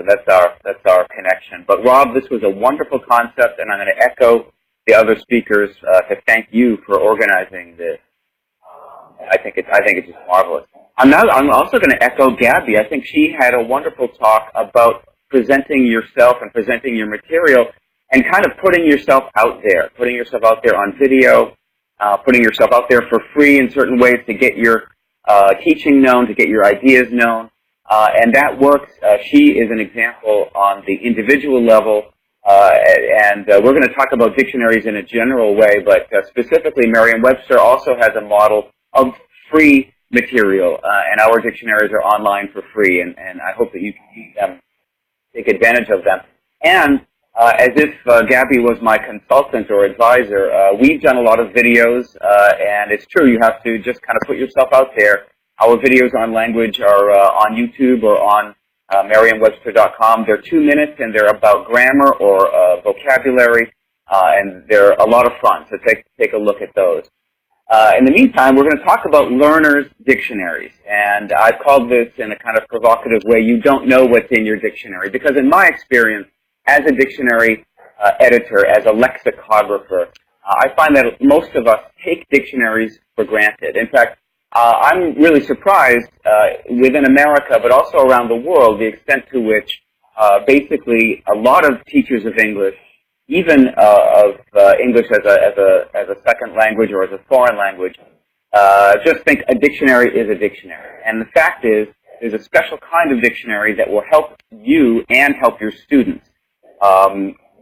So that's our connection. But Rob, this was a wonderful concept, and I'm going to echo the other speakers to thank you for organizing this. I think it's just marvelous. I'm also going to echo Gabby. I think she had a wonderful talk about presenting yourself and presenting your material and kind of putting yourself out there on video, putting yourself out there for free in certain ways to get your teaching known, to get your ideas known. And that works. She is an example on the individual level. And we're going to talk about dictionaries in a general way, but specifically Merriam-Webster also has a model of free material, and our dictionaries are online for free, and I hope that you can use them, take advantage of them. And as if Gabby was my consultant or advisor, we've done a lot of videos, and it's true, you have to just kind of put yourself out there. Our videos on language are on YouTube or on Merriam-Webster.com. They're 2 minutes, and they're about grammar or vocabulary, and they're a lot of fun, so take a look at those. In the meantime, we're going to talk about learners' dictionaries, and I've called this in a kind of provocative way, you don't know what's in your dictionary, because in my experience, as a dictionary editor, as a lexicographer, I find that most of us take dictionaries for granted. In fact, I'm really surprised within America, but also around the world, the extent to which basically a lot of teachers of English, even of English as a second language or as a foreign language, just think a dictionary is a dictionary. And the fact is, there's a special kind of dictionary that will help you and help your students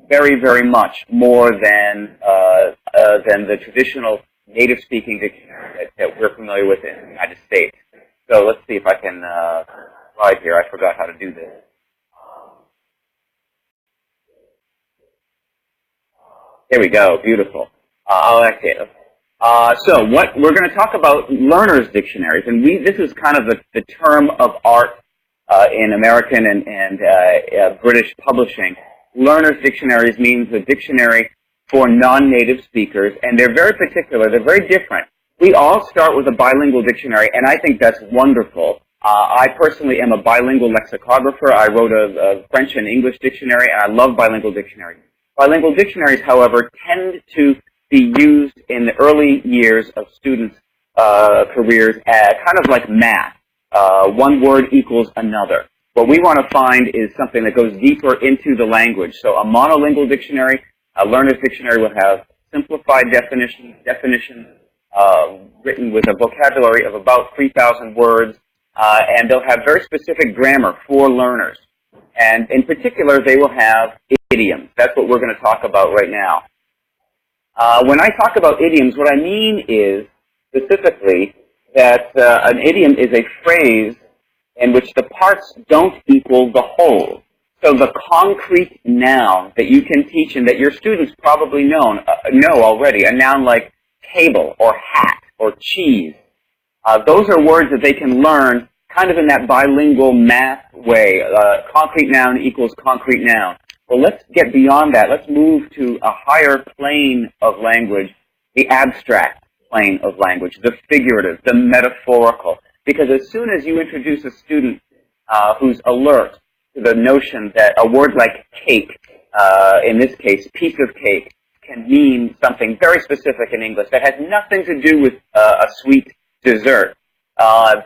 very, very much more than the traditional native-speaking dictionary that we're familiar with in the United States. So let's see if I can slide here. I forgot how to do this. There we go. Beautiful. I'll activate it. So what we're going to talk about learners' dictionaries, and this is kind of the term of art in American and British publishing. Learners' dictionaries means a dictionary for non-native speakers, and they're very particular. They're very different. We all start with a bilingual dictionary, and I think that's wonderful. I personally am a bilingual lexicographer. I wrote a French and English dictionary, and I love bilingual dictionaries. Bilingual dictionaries, however, tend to be used in the early years of students' careers as kind of like math. One word equals another. What we want to find is something that goes deeper into the language. So a monolingual dictionary, a learner's dictionary will have simplified definitions written with a vocabulary of about 3,000 words, and they'll have very specific grammar for learners. And in particular, they will have idioms. That's what we're going to talk about right now. When I talk about idioms, what I mean is specifically that an idiom is a phrase in which the parts don't equal the whole. So the concrete noun that you can teach and that your students probably know already, a noun like table or hat or cheese, those are words that they can learn kind of in that bilingual math way. Concrete noun equals concrete noun. Well, let's get beyond that. Let's move to a higher plane of language, the abstract plane of language, the figurative, the metaphorical. Because as soon as you introduce a student who's alert to the notion that a word like cake, in this case, piece of cake, can mean something very specific in English that has nothing to do with a sweet dessert,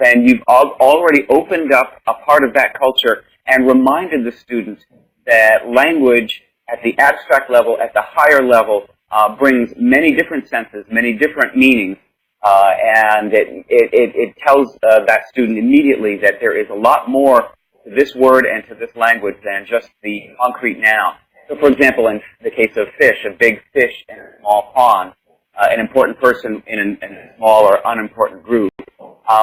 then you've already opened up a part of that culture and reminded the students that language at the abstract level, at the higher level, brings many different senses, many different meanings, and it tells that student immediately that there is a lot more to this word and to this language than just the concrete noun. So, for example, in the case of fish, a big fish in a small pond, an important person in a small or unimportant group.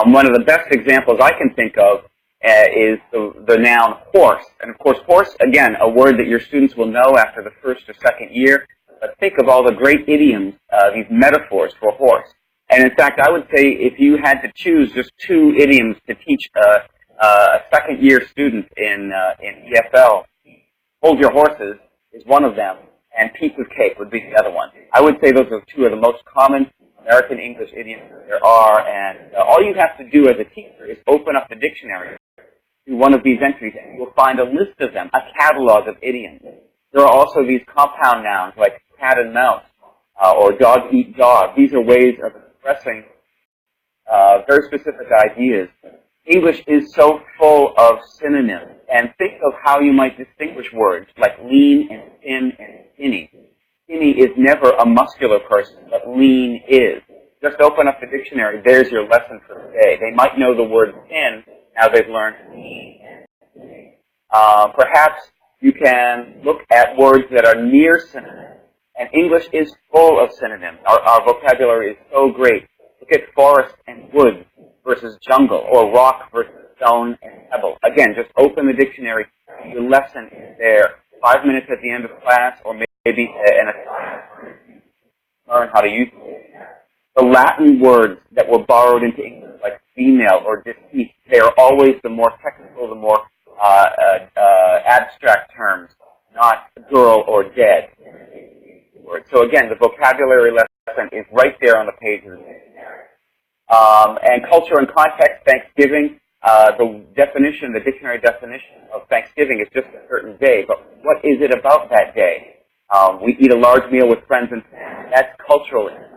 One of the best examples I can think of is the noun horse. And of course, horse, again, a word that your students will know after the first or second year. But think of all the great idioms, these metaphors for horse. And in fact, I would say if you had to choose just 2 idioms to teach a second-year student in EFL, hold your horses is one of them, and piece of cake would be the other one. I would say those are 2 of the most common American English idioms there are, and all you have to do as a teacher is open up the dictionary to one of these entries, and you'll find a list of them, a catalog of idioms. There are also these compound nouns like cat and mouse, or dog eat dog. These are ways of expressing very specific ideas. English is so full of synonyms, and think of how you might distinguish words like lean and thin and skinny. Skinny is never a muscular person, but lean is. Just open up the dictionary, there's your lesson for the day. They might know the word thin, now they've learned lean. Perhaps you can look at words that are near synonyms, and English is full of synonyms. Our vocabulary is so great. Look at forest and woods versus jungle, or rock versus stone and pebble. Again, just open the dictionary. Your lesson is there. 5 minutes at the end of class, or maybe in a learn how to use it. The Latin words that were borrowed into English, like female or deceased, they are always the more technical, the more abstract terms, not girl or dead. So again, the vocabulary lesson is right there on the page of the dictionary. And culture and context, Thanksgiving, the definition, the dictionary definition of Thanksgiving is just a certain day, but what is it about that day? We eat a large meal with friends and family. That's cultural information.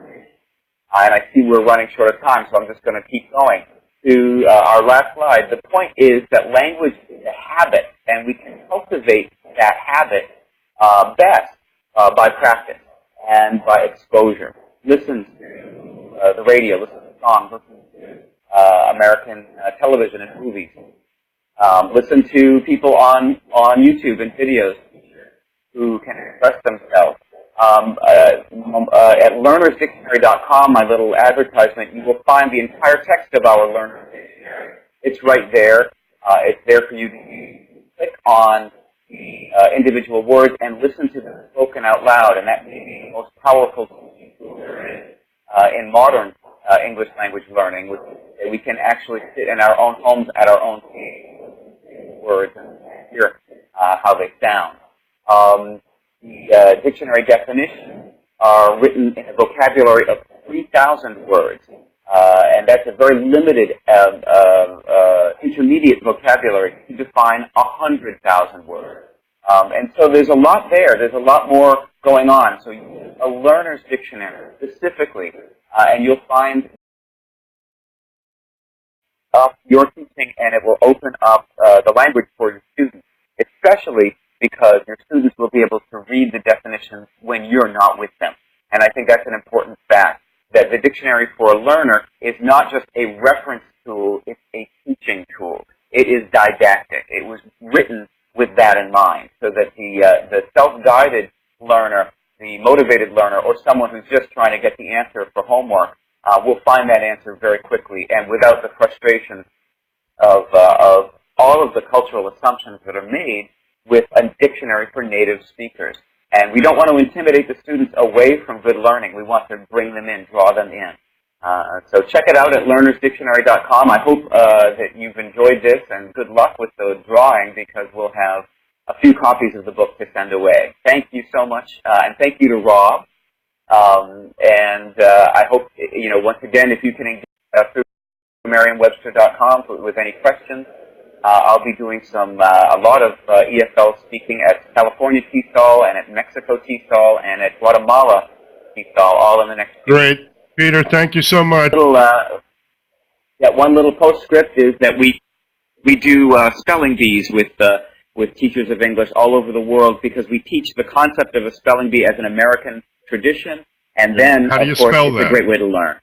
And I see we're running short of time, so I'm just going to keep going to our last slide. The point is that language is a habit, and we can cultivate that habit best by practice and by exposure. Listen to the radio, listen to songs, listen to American television and movies. Listen to people on YouTube and videos who can express themselves. At learnersdictionary.com, my little advertisement, you will find the entire text of our Learner's Dictionary. It's right there. It's there for you to click on individual words and listen to them spoken out loud, and that may be the most powerful tool in modern English language learning, which we can actually sit in our own homes at our own pace, words, and hear how they sound. The dictionary definitions are written in a vocabulary of 3,000 words, and that's a very limited intermediate vocabulary to define 100,000 words. And so there's a lot there. There's a lot more going on. So you use a learner's dictionary specifically, and you'll find your teaching, and it will open up the language for your students, especially because your students will be able to read the definitions when you're not with them. And I think that's an important fact, that the dictionary for a learner is not just a reference tool, it's a teaching tool. It is didactic. It was written with that in mind, so that the self-guided learner, the motivated learner, or someone who's just trying to get the answer for homework will find that answer very quickly and without the frustration of all of the cultural assumptions that are made with a dictionary for native speakers. And we don't want to intimidate the students away from good learning. We want to bring them in, draw them in. So check it out at learnersdictionary.com. I hope that you've enjoyed this, and good luck with the drawing, because we'll have a few copies of the book to send away. Thank you so much, and thank you to Rob. I hope, once again, if you can engage through Merriam-Webster.com with any questions. I'll be doing a lot of EFL speaking at California TESOL and at Mexico TESOL and at Guatemala TESOL, all in the next few Great. Weeks. Peter, thank you so much. One little postscript is that we do spelling bees with teachers of English all over the world, because we teach the concept of a spelling bee as an American tradition, and then, of course, it's a great way to learn.